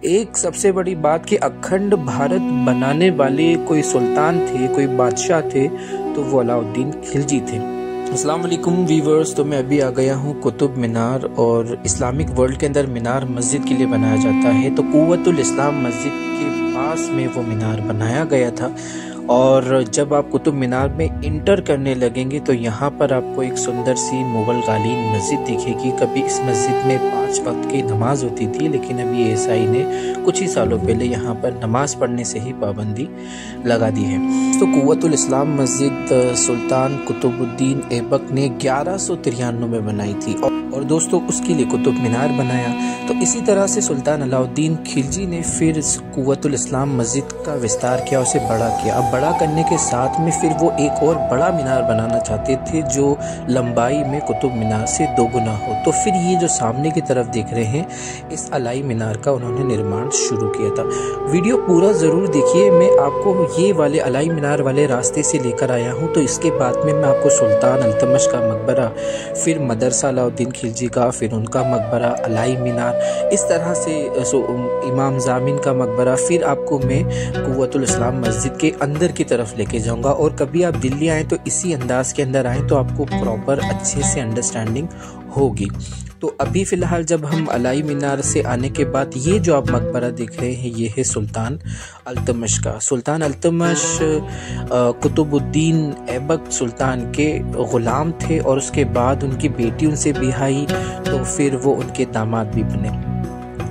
एक सबसे बड़ी बात कि अखंड भारत बनाने वाले कोई सुल्तान थे, कोई बादशाह थे, तो वो अलाउद्दीन खिलजी थे। अस्सलाम वालेकुम वीवर्स, तो मैं अभी आ गया हूँ कुतुब मीनार, और इस्लामिक वर्ल्ड के अंदर मीनार मस्जिद के लिए बनाया जाता है। तो कुव्वतुल इस्लाम मस्जिद के पास में वो मीनार बनाया गया था। और जब आप कुतुब मीनार में इंटर करने लगेंगे तो यहाँ पर आपको एक सुंदर सी मुगल कालीन मस्जिद दिखेगी। कभी इस मस्जिद में 5 वक्त की नमाज होती थी, लेकिन अभी एएसआई ने कुछ ही सालों पहले यहाँ पर नमाज पढ़ने से ही पाबंदी लगा दी है। तो कुव्वतुल इस्लाम मस्जिद सुल्तान कुतुबुद्दीन ऐबक ने 1193 में बनाई थी, और दोस्तों उसके लिए कुतुब मीनार बनाया। तो इसी तरह से सुल्तान अलाउद्दीन खिलजी ने फिर कुव्वतुल इस्लाम मस्जिद का विस्तार किया, उसे बड़ा किया। अब बड़ा करने के साथ में फिर वो एक और बड़ा मीनार बनाना चाहते थे जो लंबाई में कुतुब मीनार से 2 गुना हो। तो फिर ये जो सामने की तरफ देख रहे हैं, इस अलाई मीनार का उन्होंने निर्माण शुरू किया था। वीडियो पूरा ज़रूर देखिए, मैं आपको ये वाले अलाई मीनार वाले रास्ते से लेकर आया हूँ। तो इसके बाद में मैं आपको सुल्तान अल्तमश का मकबरा, फिर मदरसा अलाउद्दीन खिलजी का, फिर उनका मकबरा, अलाई मीनार, इस तरह से इमाम जामिन का मकबरा, फिर आपको मैं कुव्वतुल इस्लाम मस्जिद के अंदर की तरफ लेके जाऊंगा। और कभी आप दिल्ली आए तो इसी अंदाज के अंदर आए तो आपको प्रॉपर अच्छे से अंडरस्टैंडिंग होगी। तो अभी फ़िलहाल जब हम अलाई मीनार से आने के बाद ये जो आप मकबरा देख रहे हैं, ये है सुल्तान अल्तमश का। सुल्तान अल्तमश कुतुबुद्दीन ऐबक सुल्तान के ग़ुलाम थे, और उसके बाद उनकी बेटी उनसे बिहाई, तो फिर वो उनके दामाद भी बने।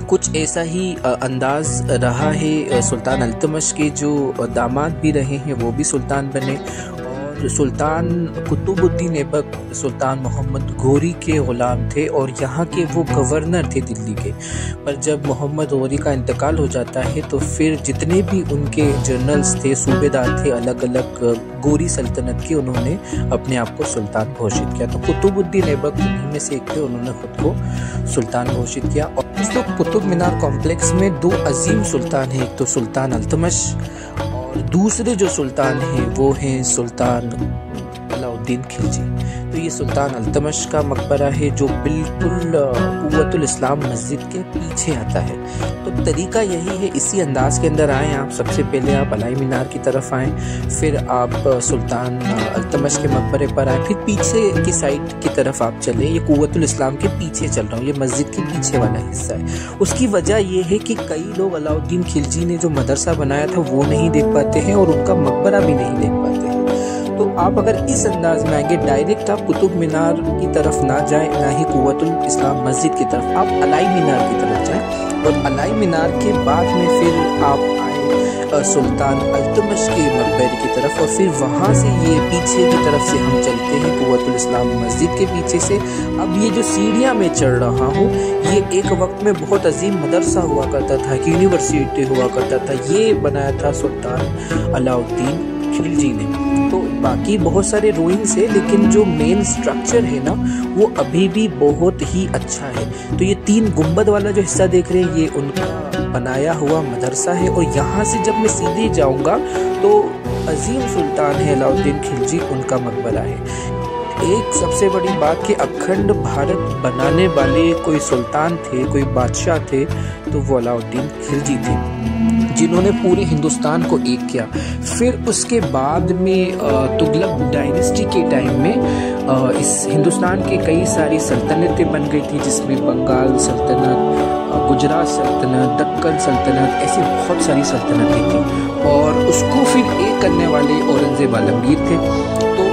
कुछ ऐसा ही अंदाज रहा है सुल्तान अल्तमश के जो दामाद भी रहे हैं, वो भी सुल्तान बने। और सुल्तान कुतुबुद्दीन ऐबक सुल्तान मोहम्मद घोरी के ग़ुलाम थे, और यहाँ के वो गवर्नर थे दिल्ली के। पर जब मोहम्मद घोरी का इंतकाल हो जाता है तो फिर जितने भी उनके जनरल्स थे, सूबेदार थे अलग अलग गोरी सल्तनत के, उन्होंने अपने आप को सुल्तान घोषित किया। तो कुतुबुद्दीन ऐबक उन्हीं में से एक थे, उन्होंने खुद को सुल्तान घोषित किया। और दोस्तों कुतुब मीनार कॉम्प्लेक्स में 2 अजीम सुल्तान हैं, एक तो सुल्तान अल्तमश और दूसरे जो सुल्तान हैं वो हैं सुल्तान अलाउद्दीन खिलजी। तो ये सुल्तान अल्तमश का मकबरा है जो बिल्कुल कुव्वतुल इस्लाम मस्जिद के पीछे आता है। तो तरीका यही है, इसी अंदाज के अंदर आएँ आप। सबसे पहले आप अलाई मीनार की तरफ आएँ, फिर आप सुल्तान अल्तमश के मकबरे पर आएँ, फिर पीछे की साइड की तरफ आप चलें। ये कुव्वतुल इस्लाम के पीछे चल रहा हूँ, ये मस्जिद के पीछे वाला हिस्सा है। उसकी वजह ये है कि कई लोग अलाउद्दीन खिलजी ने जो मदरसा बनाया था वो नहीं देख पाते हैं, और उनका मकबरा भी नहीं देख पाते हैं। तो आप अगर इस अंदाज में आएंगे, डायरेक्ट आप कुतुब मीनार की तरफ ना जाएं, ना ही कुव्वतुल इस्लाम मस्जिद की तरफ, आप अलाई मीनार की तरफ जाएं। और अलाई मीनार के बाद में फिर आप आए सुल्तान अल्तमश के मकबरे की तरफ, और फिर वहाँ से ये पीछे की तरफ से हम चलते हैं कुव्वतुल इस्लाम मस्जिद के पीछे से। अब ये जो सीढ़ियाँ मैं चढ़ रहा हूँ, ये एक वक्त में बहुत अजीम मदरसा हुआ करता था, यूनिवर्सिटी हुआ करता था। ये बनाया था सुल्तान अलाउद्दीन खिलजी ने। तो बाकी बहुत सारे रूइंस है, लेकिन जो मेन स्ट्रक्चर है ना, वो अभी भी बहुत ही अच्छा है। तो ये 3 गुंबद वाला जो हिस्सा देख रहे हैं, ये उनका बनाया हुआ मदरसा है। और यहाँ से जब मैं सीधे जाऊँगा तो अजीम सुल्तान है अलाउद्दीन खिलजी, उनका मकबरा है। एक सबसे बड़ी बात कि अखंड भारत बनाने वाले कोई सुल्तान थे, कोई बादशाह थे, तो वो अलाउद्दीन खिलजी थे, जिन्होंने पूरे हिंदुस्तान को एक किया। फिर उसके बाद में तुगलक डायनेस्टी के टाइम में इस हिंदुस्तान के कई सारी सल्तनतें बन गई थी, जिसमें बंगाल सल्तनत, गुजरात सल्तनत, दक्कन सल्तनत, ऐसी बहुत सारी सल्तनतें थी। और उसको फिर एक करने वाले औरंगजेब आलमगीर थे। तो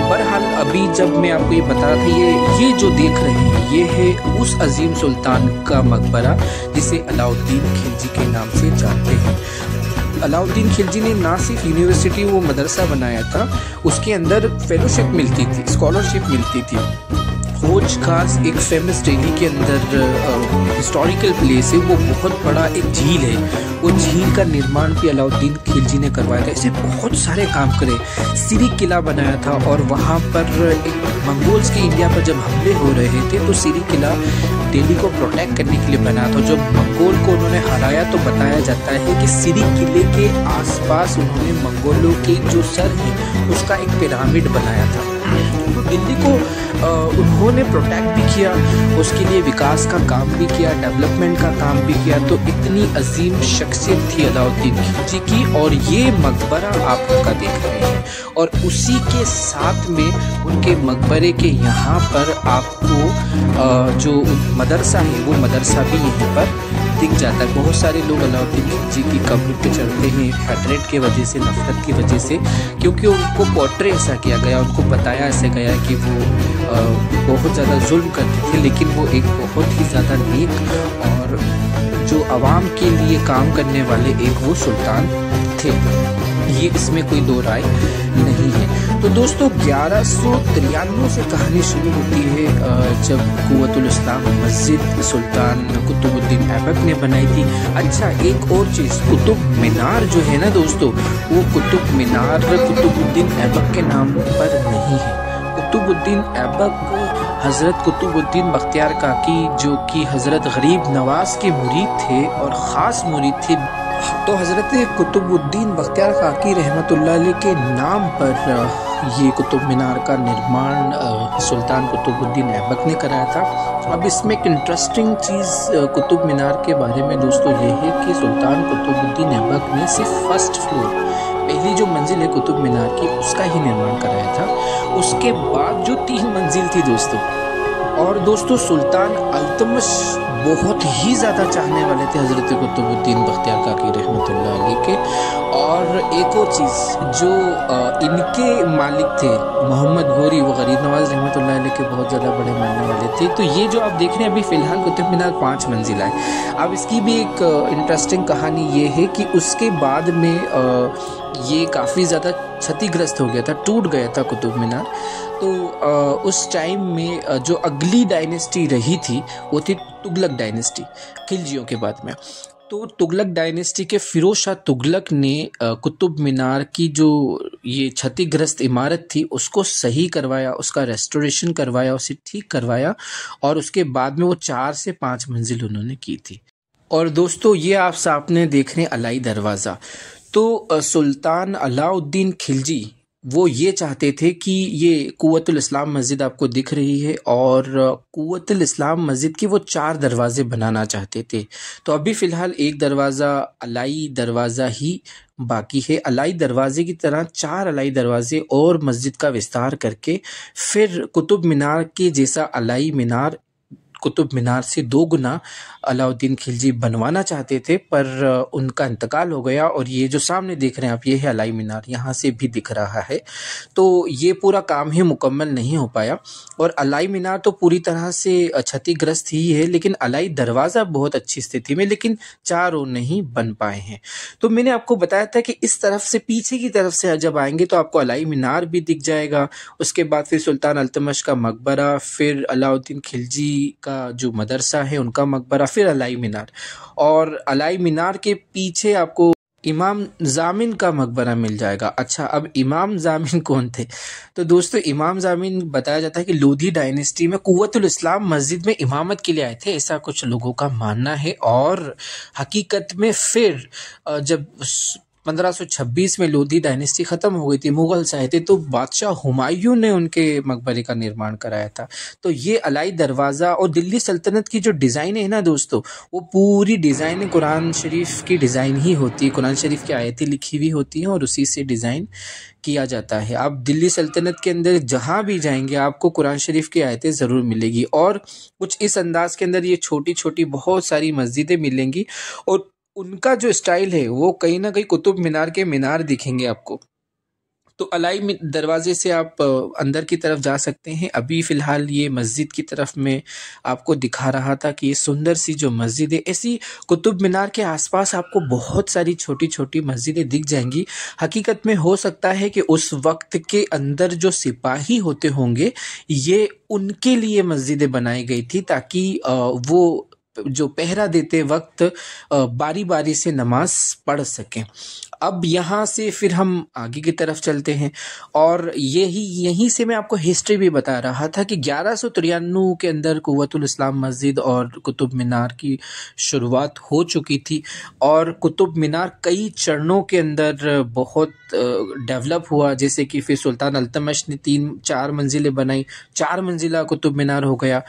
बहरहाल अभी जब मैं आपको ये बता रहा था, ये जो देख रहे हैं, ये है उस अजीम सुल्तान का मकबरा जिसे अलाउद्दीन खिलजी के नाम से जानते हैं। अलाउद्दीन खिलजी ने ना सिर्फ यूनिवर्सिटी वो मदरसा बनाया था, उसके अंदर फेलोशिप मिलती थी, स्कॉलरशिप मिलती थी। खोज खास एक फेमस दिल्ली के अंदर हिस्टोरिकल प्लेस है, वो बहुत बड़ा एक झील है। वो झील का निर्माण भी अलाउद्दीन खिलजी ने करवाया था। ऐसे बहुत सारे काम करे। सिरी किला बनाया था, और वहाँ पर एक मंगोल्स के इंडिया पर जब हमले हो रहे थे तो सिरी किला दिल्ली को प्रोटेक्ट करने के लिए बना था। जब मंगोल को उन्होंने हराया तो बताया जाता है कि सिरी किले के आसपास उन्होंने मंगोलों के जो सर है उसका एक पिरामिड बनाया था। तो दिल्ली को उन्होंने प्रोटेक्ट भी किया, उसके लिए विकास का काम भी किया, डेवलपमेंट का काम भी किया। तो इतनी अजीम शख्सियत थी अलाउद्दीन खिलजी की। और ये मकबरा आप उनका देख रहे हैं, और उसी के साथ में उनके मकबरे के यहाँ पर आपको जो मदरसा है वो मदरसा भी यहीं पर दिख जाता है। बहुत सारे लोग अलाउद्दीन खिलजी की कब्र पे चढ़ते हैं हैट्रेड की वजह से, नफरत की वजह से, क्योंकि उनको पोर्ट्रे ऐसा किया गया, उनको बताया ऐसा गया कि वो बहुत ज़्यादा जुल्म करते थे, लेकिन वो एक बहुत ही ज़्यादा नेक और जो आवाम के लिए काम करने वाले एक वो सुल्तान थे। ये इसमें कोई दो राय नहीं है। तो दोस्तों 1193 से कहानी शुरू होती है, जब कुव्वतुल इस्लाम मस्जिद सुल्तान कुतुबुद्दीन ऐबक ने बनाई थी। अच्छा, एक और चीज़, कुतुब मीनार जो है ना दोस्तों, वो कुतुब मीनार कुतुबुद्दीन ऐबक के नाम पर नहीं है। कुतुबुद्दीन ऐबक हज़रत कुतुबुद्दीन बख्तियार काकी, जो कि हज़रत गरीब नवाज के मुरीद थे और ख़ास मुरीद थे, तो हज़रत कुतुबुद्दीन बख्तियार काकी रहमतुल्लाह अलैह के नाम पर ये कुतुब मीनार का निर्माण सुल्तान कुतुबुद्दीन ऐबक ने कराया था। अब इसमें एक इंटरेस्टिंग चीज़ कुतुब मीनार के बारे में दोस्तों ये है कि सुल्तान कुतुबुद्दीन ऐबक ने सिर्फ फर्स्ट फ्लोर, पहली जो मंजिल है कुतुब मीनार की, उसका ही निर्माण कराया था। उसके बाद जो 3 मंजिल थी दोस्तों, और दोस्तों सुल्तान अल्तमश बहुत ही ज़्यादा चाहने वाले थे हज़रत कुतुबुद्दीन बख्तियार काकी रहमतुल्लाह अलैह के। और एक और चीज़, जो इनके मालिक थे मोहम्मद गोरी, वो गरीब नवाज रहमतुल्लाह अलैह के बहुत ज़्यादा बड़े मानने वाले थे। तो ये जो आप देख रहे हैं अभी फ़िलहाल कुतुब मीनार 5 मंजिला है। अब इसकी भी एक इंटरेस्टिंग कहानी ये है कि उसके बाद में ये काफ़ी ज़्यादा क्षतिग्रस्त हो गया था, टूट गया था कुतुब मीनार। तो उस टाइम में जो अगली डायनेस्टी रही थी वो थी तुगलक डायनेस्टी, खिलजियों के बाद में। तो तुगलक डायनेस्टी के फिरोज शाह तुगलक ने कुतुब मीनार की जो ये क्षतिग्रस्त इमारत थी उसको सही करवाया, उसका रेस्टोरेशन करवाया, उसे ठीक करवाया, और उसके बाद में वो 4 से 5 मंजिल उन्होंने की थी। और दोस्तों ये आप सामने देख रहे हैं अलाई दरवाज़ा। तो सुल्तान अलाउद्दीन खिलजी वो ये चाहते थे कि ये कुव्वतुल इस्लाम मस्जिद आपको दिख रही है, और कुव्वतुल इस्लाम मस्जिद के वो 4 दरवाजे बनाना चाहते थे। तो अभी फ़िलहाल एक दरवाज़ा अलाई दरवाज़ा ही बाकी है। अलाई दरवाजे की तरह 4 अलाई दरवाजे और मस्जिद का विस्तार करके फिर कुतुब मीनार के जैसा अलाई मीनार कुतुब मीनार से 2 गुना अलाउद्दीन खिलजी बनवाना चाहते थे, पर उनका इंतकाल हो गया। और ये जो सामने देख रहे हैं आप, ये है अलाई मीनार, यहाँ से भी दिख रहा है। तो ये पूरा काम ही मुकम्मल नहीं हो पाया, और अलाई मीनार तो पूरी तरह से क्षतिग्रस्त ही है, लेकिन अलाई दरवाज़ा बहुत अच्छी स्थिति में, लेकिन 4 और नहीं बन पाए हैं। तो मैंने आपको बताया था कि इस तरफ से, पीछे की तरफ से जब आएंगे तो आपको अलाई मीनार भी दिख जाएगा। उसके बाद फिर सुल्तान अल्तमश का मकबरा, फिर अलाउद्दीन खिलजी का जो मदरसा है उनका मकबरा, फिर अलाई मीनार, और अलाई मीनार के पीछे आपको इमाम जामिन का मकबरा मिल जाएगा। अच्छा, अब इमाम जामिन कौन थे? तो दोस्तों इमाम जामिन बताया जाता है कि लोधी डायनेस्टी में कुव्वतुल इस्लाम मस्जिद में इमामत के लिए आए थे, ऐसा कुछ लोगों का मानना है। और हकीकत में फिर जब 1526 में लोधी डायनेस्टी ख़त्म हो गई थी, मुग़ल आए थे, तो बादशाह हुमायूं ने उनके मकबरे का निर्माण कराया था। तो ये अलाई दरवाज़ा और दिल्ली सल्तनत की जो डिज़ाइन है ना दोस्तों, वो पूरी डिज़ाइन कुरान शरीफ की डिज़ाइन ही होती है। कुरान शरीफ की आयतें लिखी हुई होती हैं और उसी से डिज़ाइन किया जाता है। आप दिल्ली सल्तनत के अंदर जहाँ भी जाएंगे आपको कुरान शरीफ की आयतें ज़रूर मिलेगी, और कुछ इस अंदाज के अंदर ये छोटी छोटी बहुत सारी मस्जिदें मिलेंगी, और उनका जो स्टाइल है वो कहीं ना कहीं कुतुब मीनार के मीनार दिखेंगे आपको। तो अलाई दरवाजे से आप अंदर की तरफ जा सकते हैं। अभी फ़िलहाल ये मस्जिद की तरफ में आपको दिखा रहा था कि ये सुंदर सी जो मस्जिद है, ऐसी कुतुब मीनार के आसपास आपको बहुत सारी छोटी छोटी मस्जिदें दिख जाएंगी। हकीकत में हो सकता है कि उस वक्त के अंदर जो सिपाही होते होंगे, ये उनके लिए मस्जिदें बनाई गई थी, ताकि वो जो पहरा देते वक्त बारी बारी से नमाज पढ़ सकें। अब यहाँ से फिर हम आगे की तरफ चलते हैं और यहीं से मैं आपको हिस्ट्री भी बता रहा था कि 1193 के अंदर कुव्वतुल इस्लाम मस्जिद और कुतुब मीनार की शुरुआत हो चुकी थी और कुतुब मीनार कई चरणों के अंदर बहुत डेवलप हुआ। जैसे कि फिर सुल्तान अल्तमश ने 3-4 मंजिलें बनाई, 4 मंजिला कुतुब मीनार हो गया।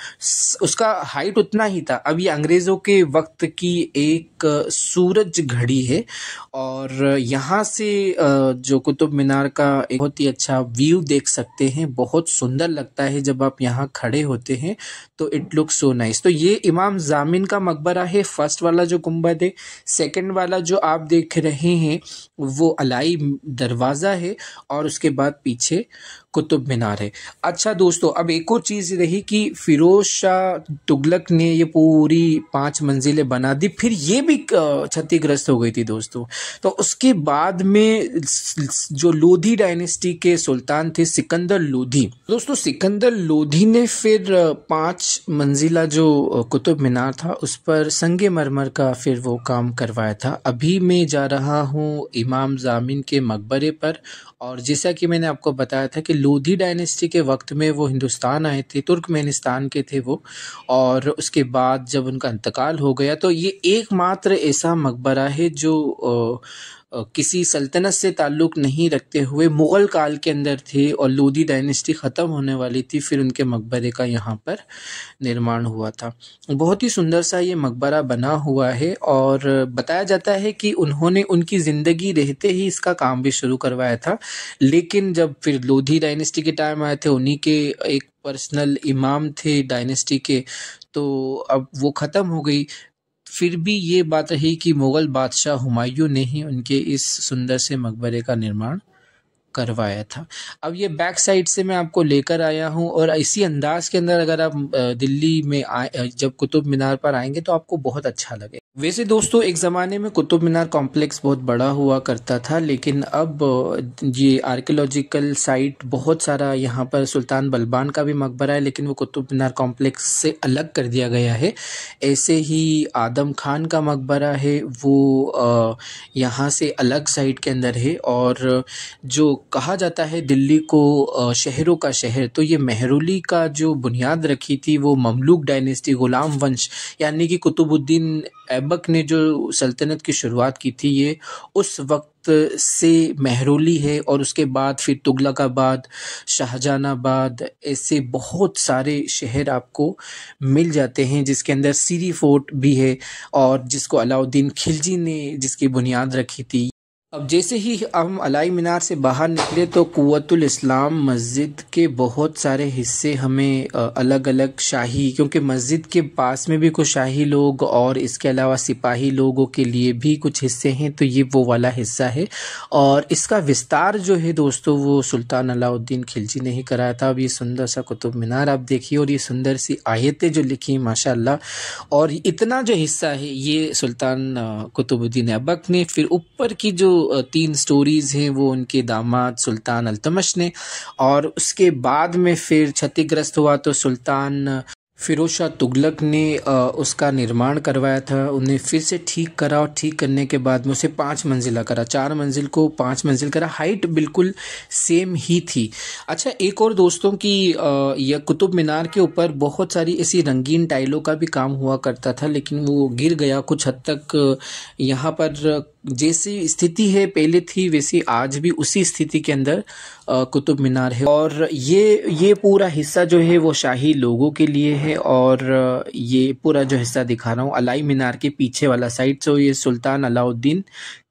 उसका हाइट उतना ही था। अब ये अंग्रेज़ों के वक्त की एक सूरज घड़ी है और यहाँ से जो कुतुब मीनार का एक बहुत ही अच्छा व्यू देख सकते हैं। बहुत सुंदर लगता है जब आप यहाँ खड़े होते हैं तो इट लुक सो नाइस। तो ये इमाम जामिन का मकबरा है, फर्स्ट वाला जो गुंबद है। सेकंड वाला जो आप देख रहे हैं वो अलाई दरवाज़ा है और उसके बाद पीछे कुतुब मीनार है। अच्छा दोस्तों, अब एक और चीज़ रही कि फिरोज शाह तुगलक ने ये पूरी 5 मंजिलें बना दी, फिर ये भी क्षतिग्रस्त हो गई थी दोस्तों। तो उसके बाद में जो लोधी डायनेस्टी के सुल्तान थे सिकंदर लोधी, दोस्तों सिकंदर लोधी ने फिर 5 मंजिला जो कुतुब मीनार था उस पर संगे मरमर का फिर वो काम करवाया था। अभी मैं जा रहा हूँ इमाम जामिन के मकबरे पर और जैसा कि मैंने आपको बताया था कि लोधी डायनेस्टी के वक्त में वो हिंदुस्तान आए थे, तुर्कमेनिस्तान के थे वो, और उसके बाद जब उनका इंतकाल हो गया तो ये एकमात्र ऐसा मकबरा है जो किसी सल्तनत से ताल्लुक़ नहीं रखते हुए मुग़ल काल के अंदर थे और लोधी डायनेस्टी ख़त्म होने वाली थी, फिर उनके मकबरे का यहाँ पर निर्माण हुआ था। बहुत ही सुंदर सा ये मकबरा बना हुआ है और बताया जाता है कि उन्होंने उनकी ज़िंदगी रहते ही इसका काम भी शुरू करवाया था, लेकिन जब फिर लोधी डायनेस्टी के टाइम आए थे, उन्हीं के एक पर्सनल इमाम थे डायनेस्टी के, तो अब वो ख़त्म हो गई। फिर भी ये बात रही कि मुग़ल बादशाह हुमायूं ने ही उनके इस सुंदर से मकबरे का निर्माण करवाया था। अब ये बैक साइड से मैं आपको लेकर आया हूँ और इसी अंदाज के अंदर अगर आप दिल्ली में जब कुतुब मीनार पर आएंगे तो आपको बहुत अच्छा लगे। वैसे दोस्तों एक ज़माने में कुतुब मीनार कॉम्प्लेक्स बहुत बड़ा हुआ करता था, लेकिन अब ये आर्कियोलॉजिकल साइट बहुत सारा, यहाँ पर सुल्तान बलबान का भी मकबरा है लेकिन वो कुतुब मीनार कॉम्प्लेक्स से अलग कर दिया गया है। ऐसे ही आदम खान का मकबरा है, वो यहाँ से अलग साइड के अंदर है। और जो कहा जाता है दिल्ली को शहरों का शहर, तो ये मेहरौली का जो बुनियाद रखी थी वो ममलूक डायनेस्टी, गुलाम वंश यानी कि कुतुबुद्दीन ऐबक ने जो सल्तनत की शुरुआत की थी, ये उस वक्त से मेहरौली है। और उसके बाद फिर तुगलकाबाद, शाहजहानाबाद, ऐसे बहुत सारे शहर आपको मिल जाते हैं जिसके अंदर सीरी फोर्ट भी है और जिसको अलाउद्दीन खिलजी ने जिसकी बुनियाद रखी थी। अब जैसे ही हम अलाई मीनार से बाहर निकले तो कुव्वतुल इस्लाम मस्जिद के बहुत सारे हिस्से हमें अलग अलग शाही, क्योंकि मस्जिद के पास में भी कुछ शाही लोग और इसके अलावा सिपाही लोगों के लिए भी कुछ हिस्से हैं, तो ये वो वाला हिस्सा है। और इसका विस्तार जो है दोस्तों वो सुल्तान अलाउद्दीन खिलजी ने ही कराया था। अब ये सुंदर सा कुतुब मीनार आप देखिए और ये सुंदर सी आयतें जो लिखी माशाल्लाह, और इतना जो हिस्सा है ये सुल्तान कुतुबुद्दीन ऐबक ने, फिर ऊपर की जो 3 स्टोरीज हैं वो उनके दामाद सुल्तान अल्तमश ने, और उसके बाद में फिर क्षतिग्रस्त हुआ तो सुल्तान फिरोज शाह तुगलक ने उसका निर्माण करवाया था। उन्हें फिर से ठीक करा और ठीक करने के बाद में उसे 5 मंजिला करा, 4 मंजिल को 5 मंजिल करा। हाइट बिल्कुल सेम ही थी। अच्छा, एक और दोस्तों की यह कुतुब मीनार के ऊपर बहुत सारी ऐसी रंगीन टाइलों का भी काम हुआ करता था, लेकिन वो गिर गया कुछ हद तक। यहाँ पर जैसी स्थिति है पहले थी वैसी आज भी उसी स्थिति के अंदर कुतुब मीनार है। और ये पूरा हिस्सा जो है वो शाही लोगों के लिए है, और ये पूरा जो हिस्सा दिखा रहा हूँ अलाई मीनार के पीछे वाला साइड, तो ये सुल्तान अलाउद्दीन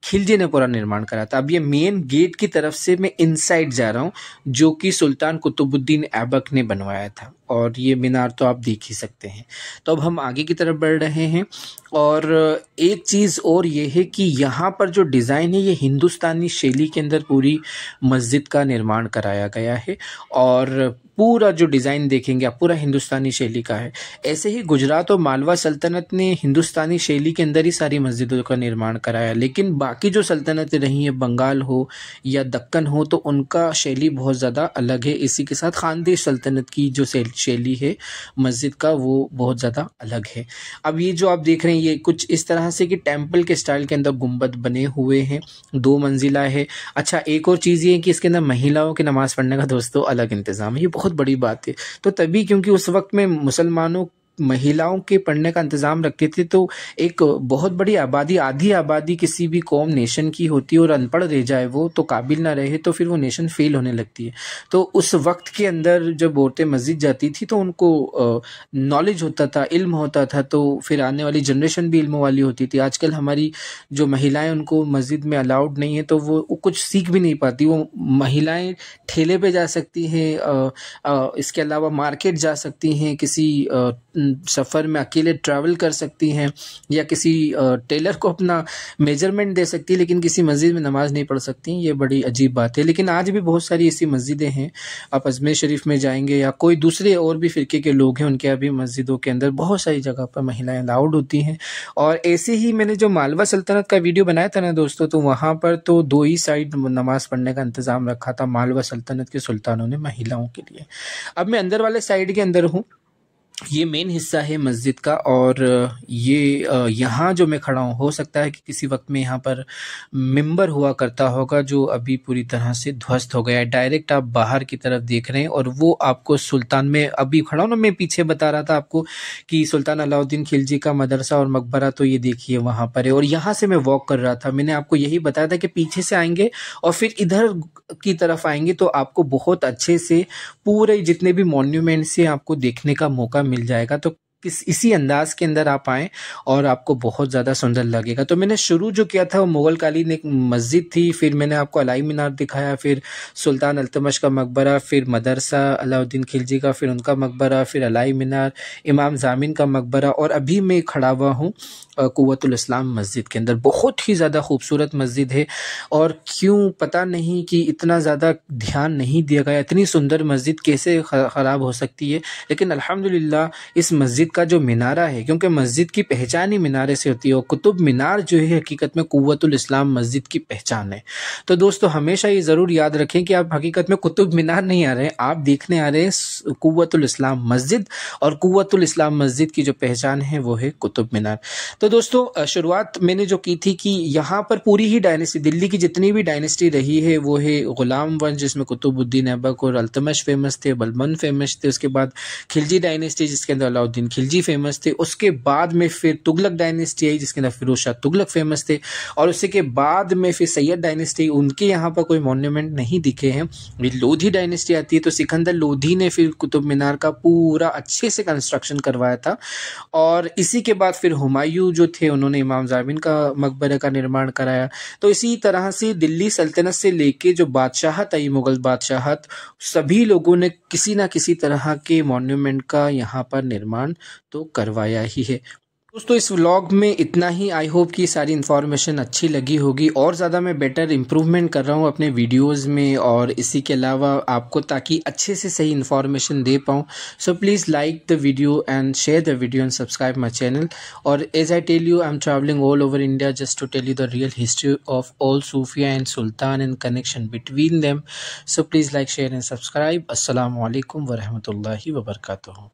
खिलजी ने पूरा निर्माण करा था। अब ये मेन गेट की तरफ से मैं इनसाइड जा रहा हूँ जो कि सुल्तान कुतुबुद्दीन ऐबक ने बनवाया था, और ये मीनार तो आप देख ही सकते हैं। तो अब हम आगे की तरफ बढ़ रहे हैं, और एक चीज़ और ये है कि यहाँ पर जो डिज़ाइन है ये हिंदुस्तानी शैली के अंदर पूरी मस्जिद का निर्माण कराया गया है, और पूरा जो डिज़ाइन देखेंगे आप पूरा हिंदुस्तानी शैली का है। ऐसे ही गुजरात और मालवा सल्तनत ने हिंदुस्तानी शैली के अंदर ही सारी मस्जिदों का निर्माण कराया, लेकिन बाकी जो सल्तनतें रही हैं, बंगाल हो या दक्कन हो, तो उनका शैली बहुत ज़्यादा अलग है। इसी के साथ खानदेश सल्तनत की जो शैली है मस्जिद का, वो बहुत ज़्यादा अलग है। अब ये जो आप देख रहे हैं, ये कुछ इस तरह से कि टेम्पल के स्टाइल के अंदर गुंबद बने हुए हैं, 2 मंजिला है। अच्छा, एक और चीज़ ये है कि इसके अंदर महिलाओं की नमाज़ पढ़ने का दोस्तों अलग इंतज़ाम है, ये बहुत बड़ी बात है। तो तभी क्योंकि उस वक्त में मुसलमानों महिलाओं के पढ़ने का इंतज़ाम रखते थे, तो एक बहुत बड़ी आबादी, आधी आबादी किसी भी कौम नेशन की होती है और अनपढ़ रह जाए वो, तो काबिल ना रहे, तो फिर वो नेशन फेल होने लगती है। तो उस वक्त के अंदर जब औरतें मस्जिद जाती थी तो उनको नॉलेज होता था, इल्म होता था, तो फिर आने वाली जनरेशन भी इल्म वाली होती थी। आजकल हमारी जो महिलाएं, उनको मस्जिद में अलाउड नहीं है, तो वो कुछ सीख भी नहीं पाती। वो महिलाएं ठेले पे जा सकती हैं, इसके अलावा मार्केट जा सकती हैं, किसी सफ़र में अकेले ट्रैवल कर सकती हैं, या किसी टेलर को अपना मेजरमेंट दे सकती है, लेकिन किसी मस्जिद में नमाज नहीं पढ़ सकती। ये बड़ी अजीब बात है। लेकिन आज भी बहुत सारी ऐसी मस्जिदें हैं, आप अजमेर शरीफ में जाएंगे या कोई दूसरे और भी फ़िरके के लोग हैं, उनके अभी मस्जिदों के अंदर बहुत सारी जगह पर महिलाएं अलाउड होती हैं। और ऐसे ही मैंने जो मालवा सल्तनत का वीडियो बनाया था ना दोस्तों, तो वहाँ पर तो 2 ही साइड नमाज पढ़ने का इंतज़ाम रखा था मालवा सल्तनत के सुल्तानों ने महिलाओं के लिए। अब मैं अंदर वाले साइड के अंदर हूँ, ये मेन हिस्सा है मस्जिद का, और ये यहाँ जो मैं खड़ा हूँ, हो सकता है कि किसी वक्त में यहाँ पर मिंबर हुआ करता होगा, जो अभी पूरी तरह से ध्वस्त हो गया है। डायरेक्ट आप बाहर की तरफ देख रहे हैं, और वो आपको सुल्तान में अभी खड़ा हूँ ना, मैं पीछे बता रहा था आपको कि सुल्तान अलाउद्दीन खिलजी का मदरसा और मकबरा, तो ये देखिए वहाँ पर है। और यहाँ से मैं वॉक कर रहा था, मैंने आपको यही बताया था कि पीछे से आएंगे और फिर इधर की तरफ आएंगे तो आपको बहुत अच्छे से पूरे जितने भी मॉन्यूमेंट्स हैं आपको देखने का मौका मिल जाएगा। तो इसी अंदाज के अंदर आप आएँ और आपको बहुत ज़्यादा सुंदर लगेगा। तो मैंने शुरू जो किया था वो मुग़ल कालीन एक मस्जिद थी, फिर मैंने आपको अलाई मीनार दिखाया, फिर सुल्तान अल्तमश का मकबरा, फिर मदरसा अलाउद्दीन खिलजी का, फिर उनका मकबरा, फिर अलाई मीनार, इमाम ज़ामिन का मकबरा, और अभी मैं खड़ा हुआ हूँ कुव्वतुल इस्लाम मस्जिद के अंदर। बहुत ही ज़्यादा खूबसूरत मस्जिद है, और क्यों पता नहीं कि इतना ज़्यादा ध्यान नहीं दिया गया। इतनी सुंदर मस्जिद कैसे ख़राब हो सकती है। लेकिन अल्हम्दुलिल्लाह इस मस्जिद का जो मिनारा है, क्योंकि मस्जिद की पहचान ही मिनारे से होती है, और कुतुब मीनार जो है हकीकत में कुव्वतुल इस्लाम मस्जिद की पहचान है। तो दोस्तों हमेशा ये ज़रूर याद रखें कि आप हकीकत में कुतुब मीनार नहीं आ रहे हैं, आप देखने आ रहे हैं कुव्वतुल इस्लाम मस्जिद, और कुव्वतुल इस्लाम मस्जिद की जो पहचान है वो है कुतुब मीनार। तो दोस्तों शुरुआत मैंने जो की थी कि यहाँ पर पूरी ही डायनेस्टी, दिल्ली की जितनी भी डायनेस्टी रही है वो है गुलाम वंश, जिसमें कुतुबुद्दीन ऐबक और अल्तमश फेमस थे, बलबन फेमस थे। उसके बाद खिलजी डायनेस्टी जिसके अंदर अलाउद्दीन खिलजी फेमस थे। उसके बाद में फिर तुगलक डायनेस्टी आई जिसके अंदर फिरोज शाह तुगलक फेमस थे, और उसी के बाद में फिर सैयद डायनेस्टी, उनके यहाँ पर कोई मॉन्यूमेंट नहीं दिखे हैं। लोधी डायनेस्टी आती है, तो सिकंदर लोधी ने फिर कुतुब मीनार का पूरा अच्छे से कंस्ट्रक्शन करवाया था। और इसी के बाद फिर हुमायूं जो थे उन्होंने इमाम ज़ामिन का मकबरे का निर्माण कराया। तो इसी तरह से दिल्ली सल्तनत से लेके जो बादशाहत आई, मुग़ल बादशाहत, सभी लोगों ने किसी ना किसी तरह के मॉन्यूमेंट का यहाँ पर निर्माण तो करवाया ही है। दोस्तों इस व्लॉग में इतना ही। आई होप कि सारी इन्फॉर्मेशन अच्छी लगी होगी। और ज़्यादा मैं बेटर इम्प्रूवमेंट कर रहा हूँ अपने वीडियोस में, और इसी के अलावा आपको ताकि अच्छे से सही इन्फॉर्मेशन दे पाऊँ। So please like the video and share the video and subscribe my channel. और as I tell you, I am travelling all over India just to tell you the real history of all सूफिया and सुल्तान and connection between them. So please like, share and subscribe. अस्सलामु अलैकुम वरहमतुल्लाहि वबरकातुहू।